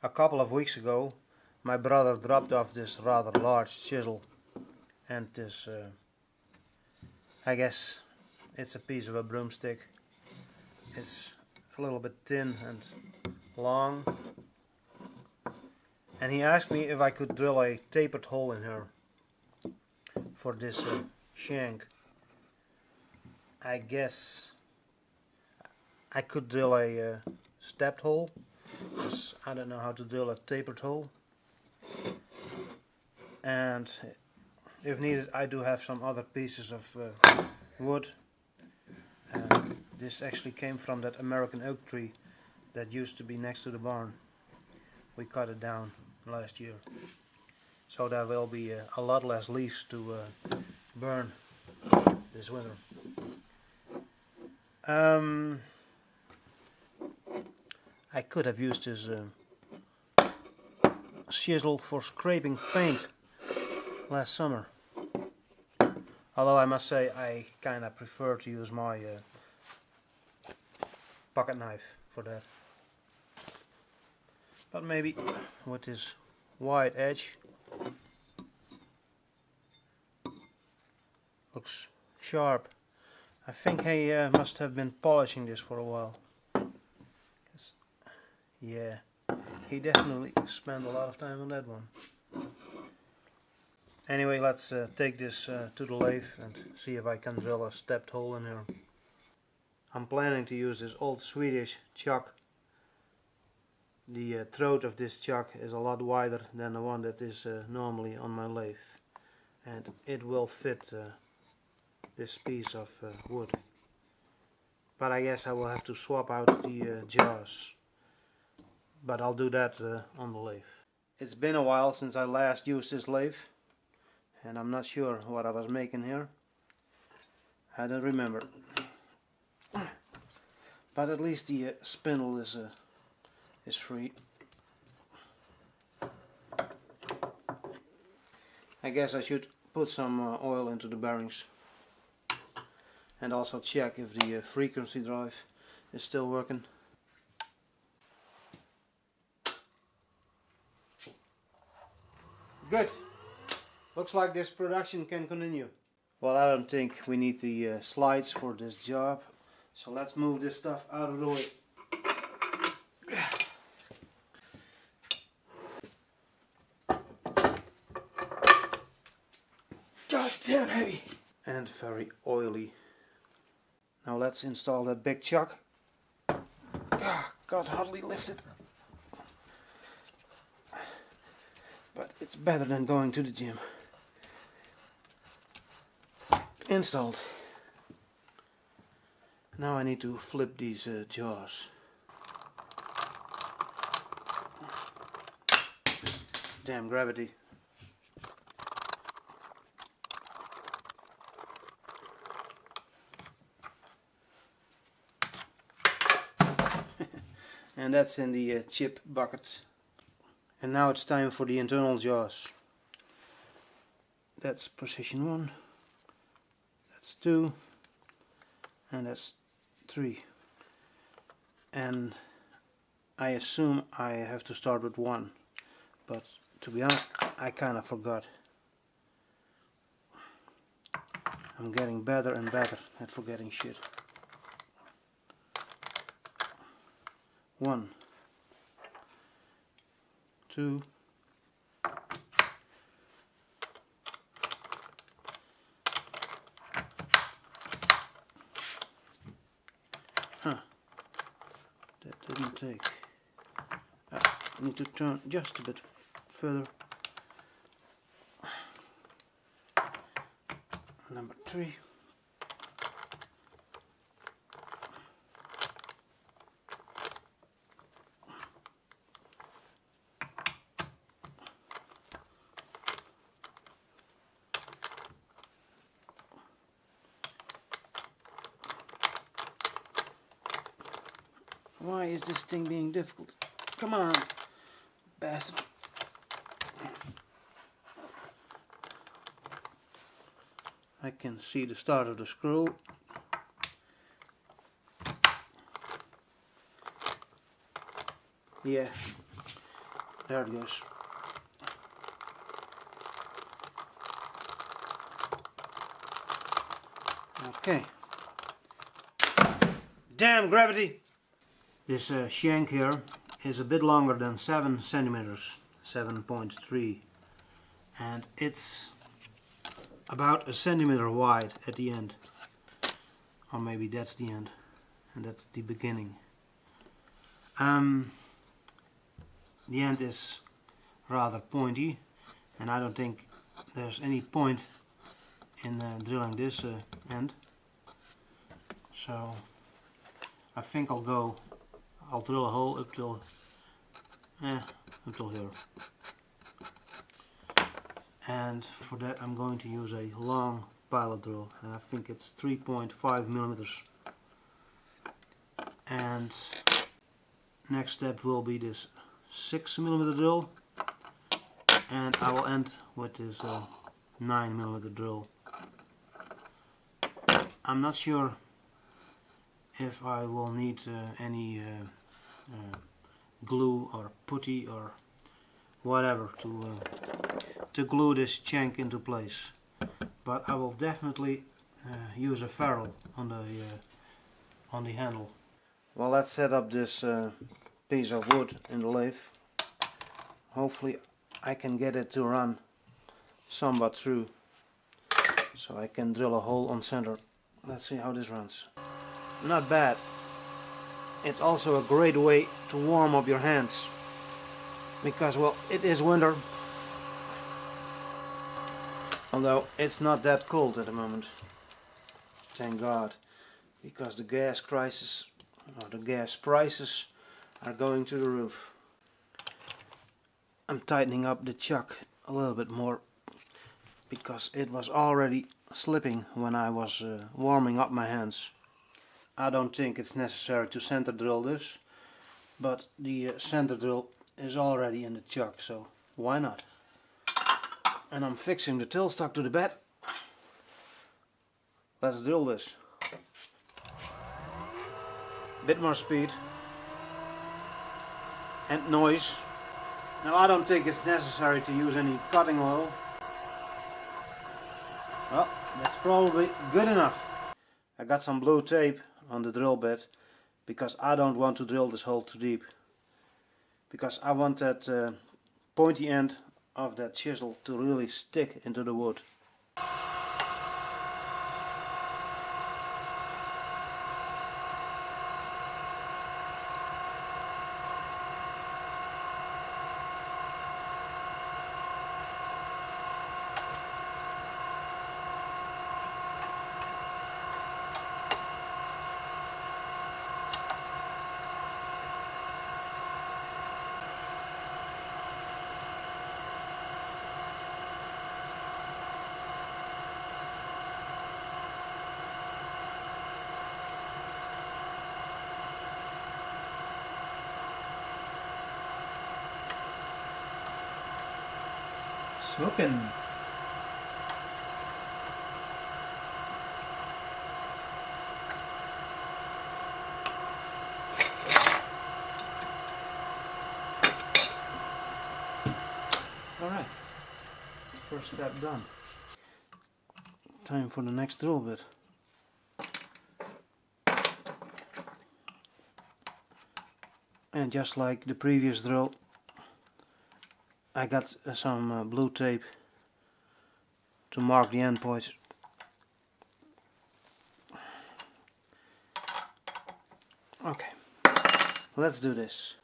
A couple of weeks ago, my brother dropped off this rather large chisel and this, I guess it's a piece of a broomstick. It's a little bit thin and long, and he asked me if I could drill a tapered hole in here for this shank. I guess I could drill a stepped hole, because I don't know how to drill a tapered hole, and if needed I do have some other pieces of wood. This actually came from that American oak tree that used to be next to the barn. We cut it down last year, so there will be a lot less leaves to burn this winter. I could have used this chisel for scraping paint last summer, although I must say I kinda prefer to use my pocket knife for that. But maybe with this wide edge, looks sharp. I think he must have been polishing this for a while. Yeah, he definitely spent a lot of time on that one. Anyway, let's take this to the lathe and see if I can drill a stepped hole in here. I'm planning to use this old Swedish chuck. The throat of this chuck is a lot wider than the one that is normally on my lathe, and it will fit this piece of wood. But I guess I will have to swap out the jaws, but I'll do that on the lathe. It's been a while since I last used this lathe, and I'm not sure what I was making here. I don't remember. But at least the spindle is free. I guess I should put some oil into the bearings and also check if the frequency drive is still working. Good. Looks like this production can continue. Well, I don't think we need the slides for this job, so let's move this stuff out of the way. God damn heavy. And very oily. Now let's install that big chuck. God, hardly lifted. But it's better than going to the gym. Installed. Now I need to flip these jaws. Damn gravity. And that's in the chip bucket. And now it's time for the internal jaws. That's position 1, that's 2, and that's 3. And I assume I have to start with 1, but to be honest, I kinda forgot. I'm getting better and better at forgetting shit. 1, 2, that didn't take. I need to turn just a bit further. Number 3. Why is this thing being difficult? Come on, bastard. I can see the start of the screw. Yeah, There it goes. Okay. Damn gravity! This shank here is a bit longer than 7 centimeters, 7.3, and it's about a centimeter wide at the end, or maybe that's the end and that's the beginning. The end is rather pointy, and I don't think there's any point in drilling this end, so I think I'll drill a hole up till here, and for that I'm going to use a long pilot drill, and I think it's 3.5 millimeters. And next step will be this 6 millimeter drill, and I will end with this 9 millimeter drill. I'm not sure if I will need any glue or putty or whatever to glue this shank into place, but I will definitely use a ferrule on the handle. Well, let's set up this piece of wood in the lathe. Hopefully I can get it to run somewhat through, so I can drill a hole on center. Let's see how this runs. Not bad. It's also a great way to warm up your hands, because, well, it is winter, although it's not that cold at the moment, thank God, because the gas crisis, or the gas prices, are going to the roof. I'm tightening up the chuck a little bit more, because it was already slipping when I was warming up my hands. I don't think it's necessary to center drill this, but the center drill is already in the chuck, so why not? And I'm fixing the tailstock to the bed. Let's drill this. Bit more speed and noise. Now, I don't think it's necessary to use any cutting oil. Well, that's probably good enough. I got some blue tape on the drill bit, because I don't want to drill this hole too deep, because I want that pointy end of that chisel to really stick into the wood. Smoking. Alright, first step done. Time for the next drill bit. And just like the previous drill, I got some blue tape to mark the end points. Okay, let's do this.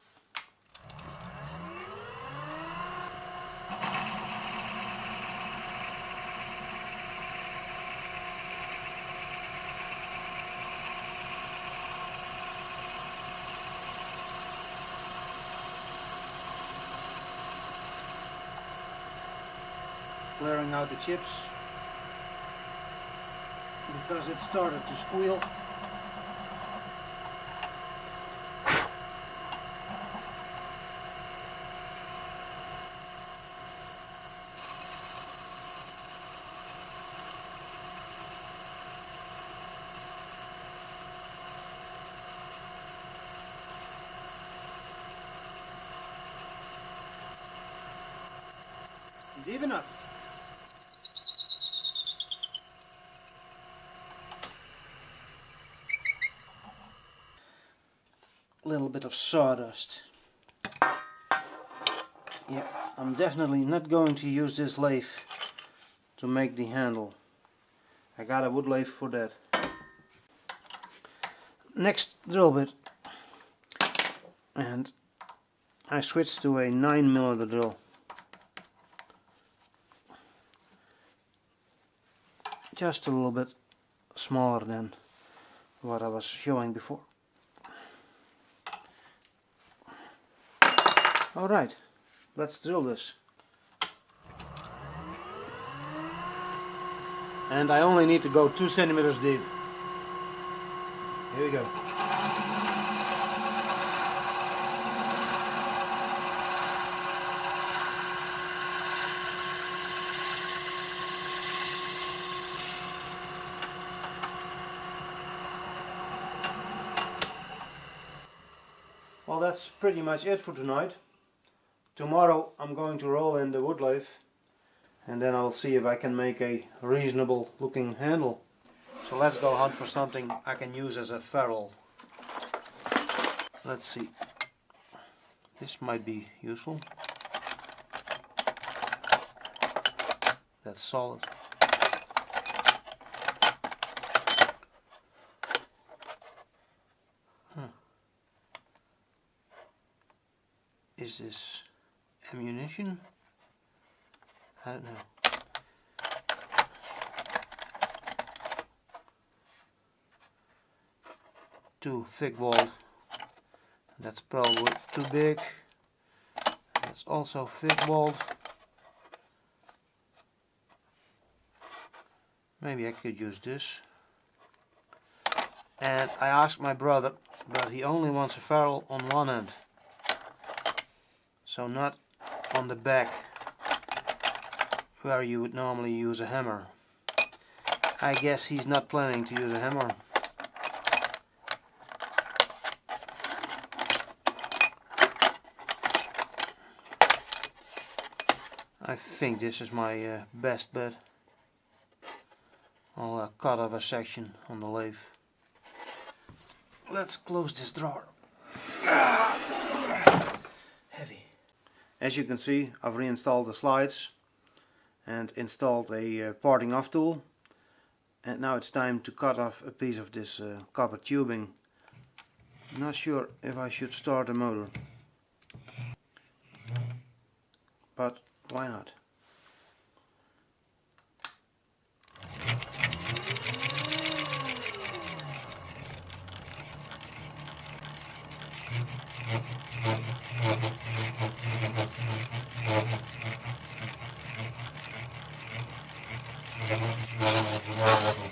Clearing out the chips, because it started to squeal. Deep enough. A little bit of sawdust. Yeah, I'm definitely not going to use this lathe to make the handle. I got a wood lathe for that. Next drill bit, and I switched to a 9mm drill. Just a little bit smaller than what I was showing before. Alright, let's drill this. And I only need to go 2 centimeters deep. Here we go. Well, that's pretty much it for tonight. Tomorrow I'm going to roll in the wood lathe, and then I'll see if I can make a reasonable looking handle. So let's go hunt for something I can use as a ferrule. Let's see. This might be useful. That's solid. Is this ammunition? I don't know. Too thick-walled. That's probably too big. That's also thick-walled. Maybe I could use this. And I asked my brother, but he only wants a ferrule on one end. So not on the back where you would normally use a hammer. I guess he's not planning to use a hammer. I think this is my best bet. I'll cut off a section on the lathe. Let's close this drawer. Heavy. As you can see, I've reinstalled the slides and installed a parting off tool, and now it's time to cut off a piece of this copper tubing. Not sure if I should start the motor, but why not?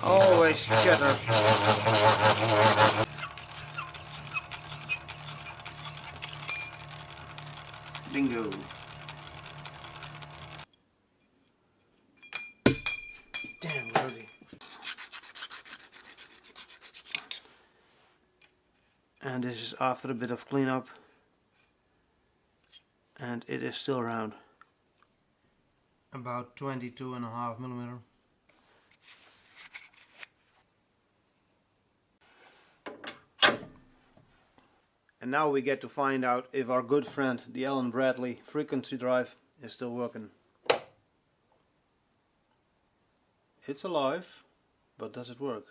Always cheddar. Bingo. Damn, dirty. And this is after a bit of cleanup, and it is still round. About 22.5mm. And now we get to find out if our good friend, the Allen Bradley frequency drive, is still working. It's alive, but does it work?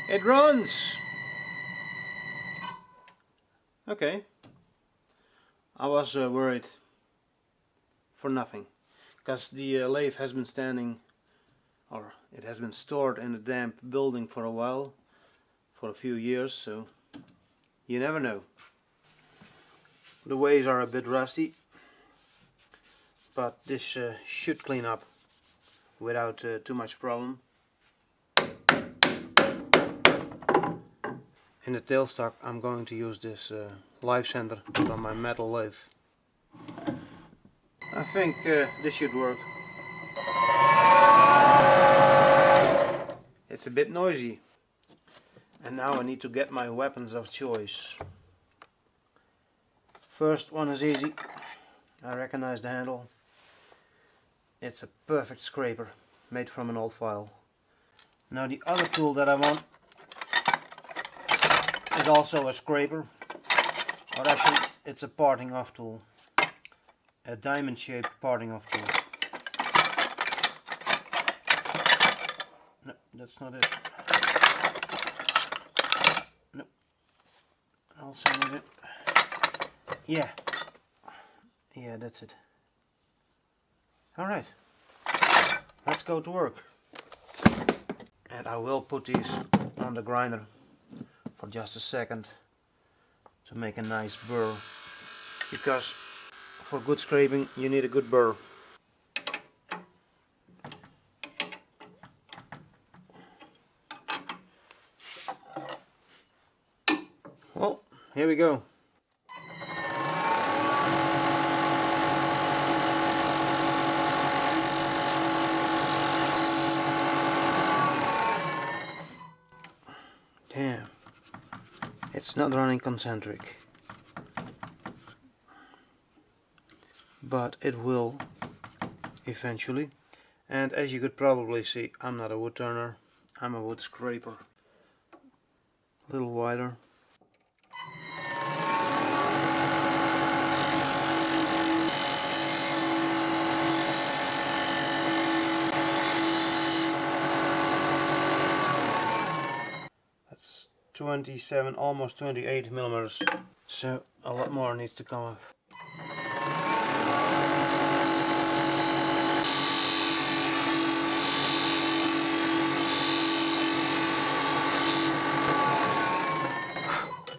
It runs! Okay. I was worried for nothing, because the lathe has been standing, or it has been stored in a damp building for a while, for a few years, so you never know. The ways are a bit rusty, but this should clean up without too much problem. In the tailstock I'm going to use this live center on my metal lathe. I think this should work. It's a bit noisy. And now I need to get my weapons of choice. First one is easy. I recognize the handle. it's a perfect scraper made from an old file. Now the other tool that I want is also a scraper, or actually it's a parting off tool, a diamond shaped parting off tool. No, that's not it. No, also not it. Yeah, that's it. Alright, let's go to work. And I will put these on the grinder for just a second to make a nice burr, because for good scraping you need a good burr. Well, here we go. Damn, it's not running concentric, but it will eventually. And as you could probably see, I'm not a wood turner, I'm a wood scraper. A little wider. That's 27, almost 28 millimeters. So a lot more needs to come off.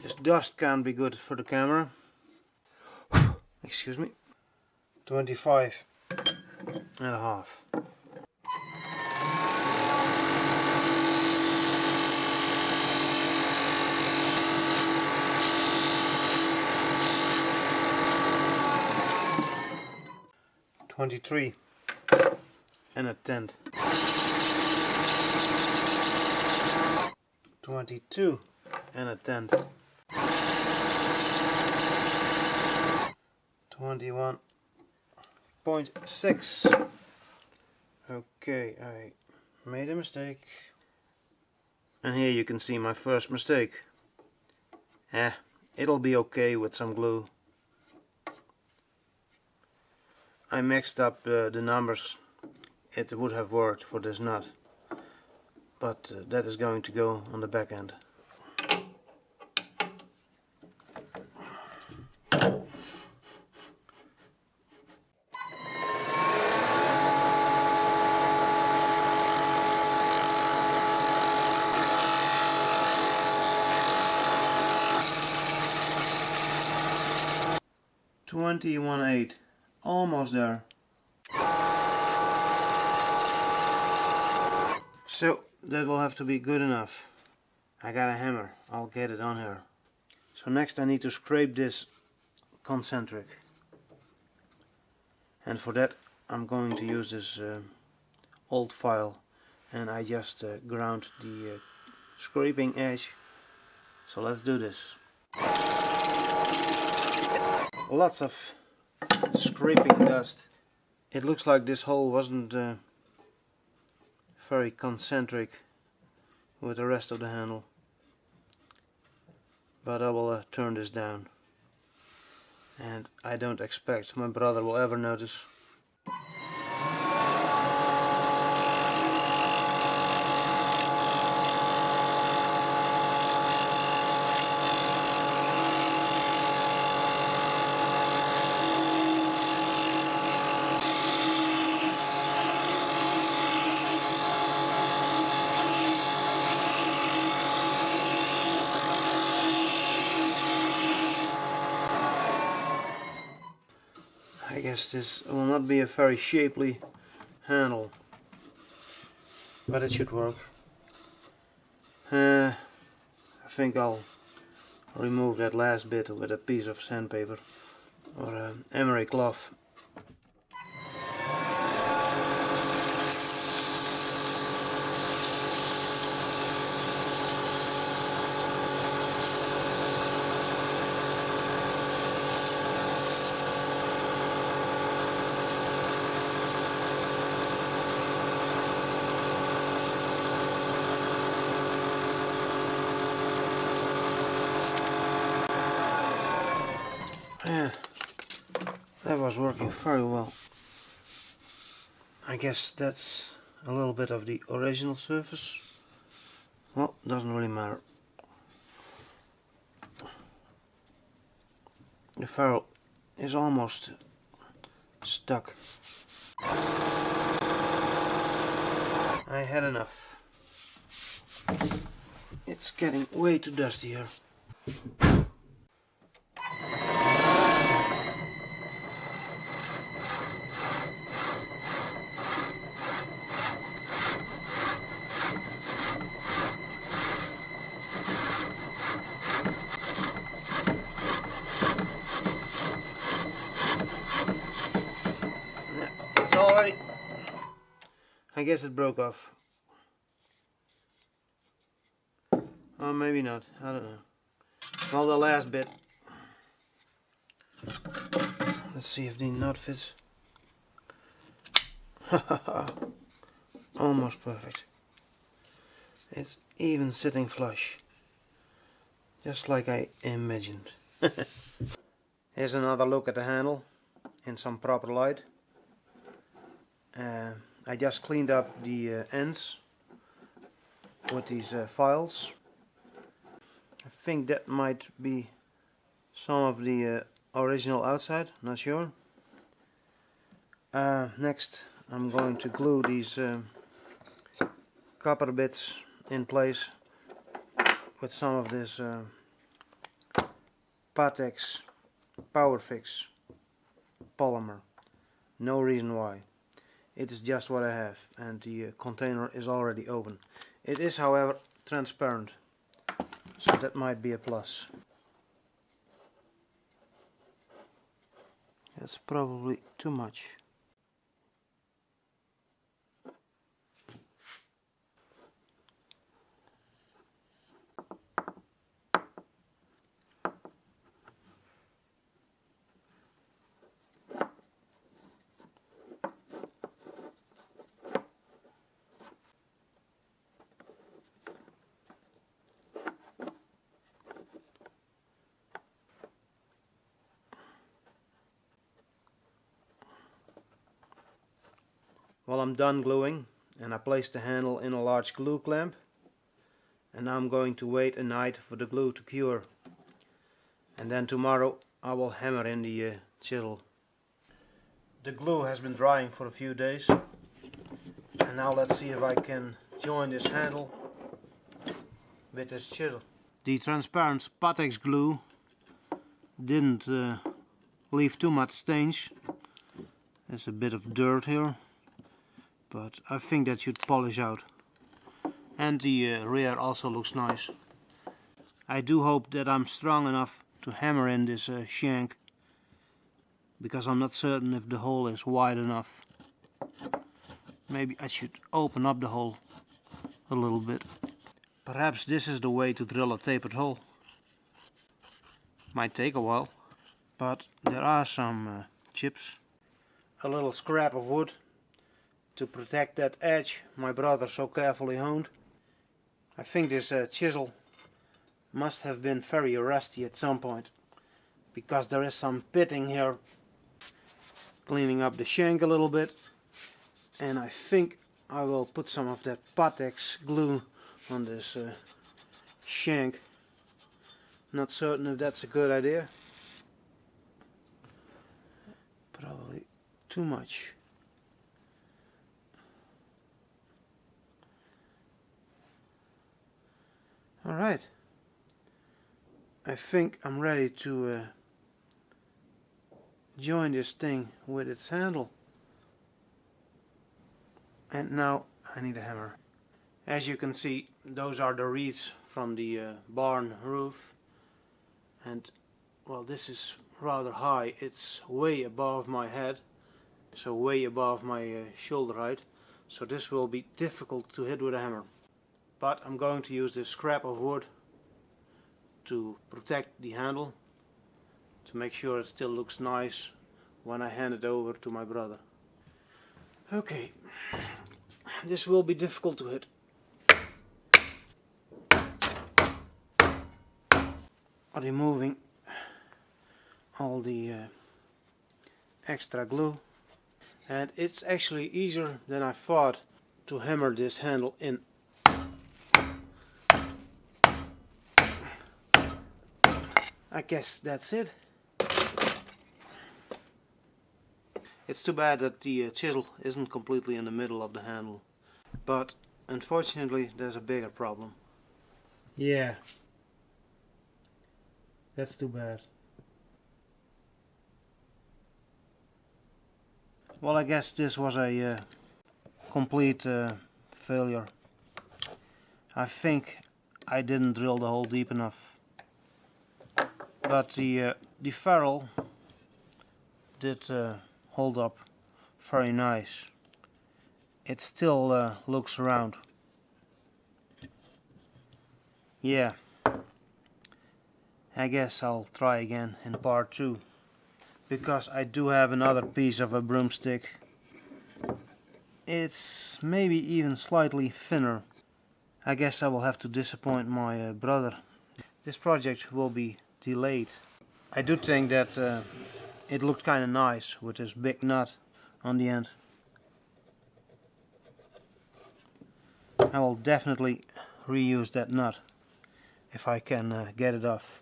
This dust can't be good for the camera. Excuse me. 25 and a half. $23 and a tenth. 22 and a tenth. 21.6. Okay, I made a mistake. And here you can see my first mistake. It'll be okay with some glue. I mixed up the numbers. It would have worked for this nut, but that is going to go on the back end. $21.8, almost there. So that will have to be good enough. I got a hammer, I'll get it on here. So next I need to scrape this concentric, and for that I'm going to use this old file, and I just ground the scraping edge. So let's do this. Lots of scraping dust. It looks like this hole wasn't very concentric with the rest of the handle, but I will turn this down, and I don't expect my brother will ever notice. I guess this will not be a very shapely handle, but it should work. I think I'll remove that last bit with a piece of sandpaper or emery cloth. That was working very well. I guess that's a little bit of the original surface. Well, doesn't really matter. The ferrule is almost stuck. I had enough. It's getting way too dusty here. It's already... I guess it broke off. Or maybe not, I don't know. Well, the last bit. Let's see if the knot fits. Almost perfect. It's even sitting flush. Just like I imagined. Here's another look at the handle in some proper light. I just cleaned up the ends with these files. I think that might be some of the original outside, not sure. Next I'm going to glue these copper bits in place with some of this Pateks PowerFix polymer. No reason why. It is just what I have, and the container is already open. It is, however, transparent, so that might be a plus. That's probably too much. Well, I'm done gluing, and I placed the handle in a large glue clamp, and now I'm going to wait a night for the glue to cure, and then tomorrow I will hammer in the chisel. The glue has been drying for a few days, and now let's see if I can join this handle with this chisel. The transparent Pateks glue didn't leave too much stains. There's a bit of dirt here, but I think that should polish out. And the rear also looks nice. I do hope that I'm strong enough to hammer in this shank, because I'm not certain if the hole is wide enough. Maybe I should open up the hole a little bit. Perhaps this is the way to drill a tapered hole. Might take a while, but there are some chips. A little scrap of wood to protect that edge my brother so carefully honed. I think this chisel must have been very rusty at some point, because there is some pitting here, cleaning up the shank a little bit, and I think I will put some of that Pateks glue on this shank. Not certain if that's a good idea. Probably too much. Alright, I think I'm ready to join this thing with its handle. And now I need a hammer. As you can see, those are the reeds from the barn roof, and well, this is rather high. It's way above my head, so way above my shoulder height, so this will be difficult to hit with a hammer. But I'm going to use this scrap of wood to protect the handle, to make sure it still looks nice when I hand it over to my brother. Okay, this will be difficult to hit. Removing all the extra glue, and it's actually easier than I thought to hammer this handle in. I guess that's it. It's too bad that the chisel isn't completely in the middle of the handle, but unfortunately there's a bigger problem. Yeah, that's too bad. Well, I guess this was a complete failure. I think I didn't drill the hole deep enough, but the ferrule did hold up very nice. It still looks around. Yeah, I guess I'll try again in part 2, because I do have another piece of a broomstick. It's maybe even slightly thinner. I guess I will have to disappoint my brother. This project will be delayed. I do think that it looked kind of nice with this big nut on the end. I will definitely reuse that nut if I can get it off.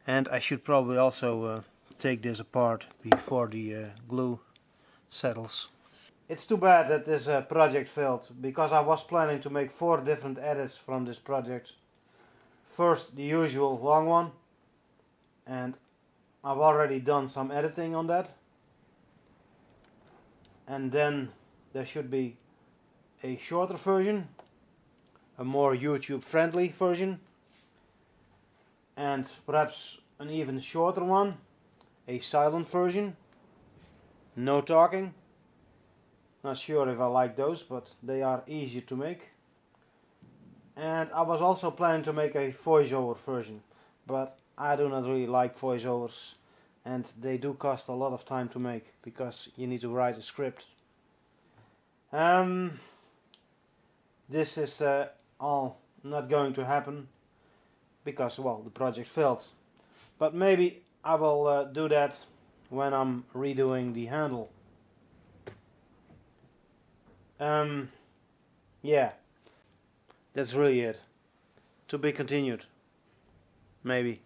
And I should probably also take this apart before the glue settles. It's too bad that this project failed, because I was planning to make 4 different edits from this project. First, the usual long one, and I've already done some editing on that. And then there should be a shorter version, a more YouTube friendly version, and perhaps an even shorter one, a silent version, no talking. Not sure if I like those, but they are easy to make. And I was also planning to make a voiceover version, but I do not really like voiceovers, and they do cost a lot of time to make, because you need to write a script. This is all not going to happen, because, well, the project failed. But maybe I will do that when I'm redoing the handle. Yeah, that's really it. To be continued. Maybe.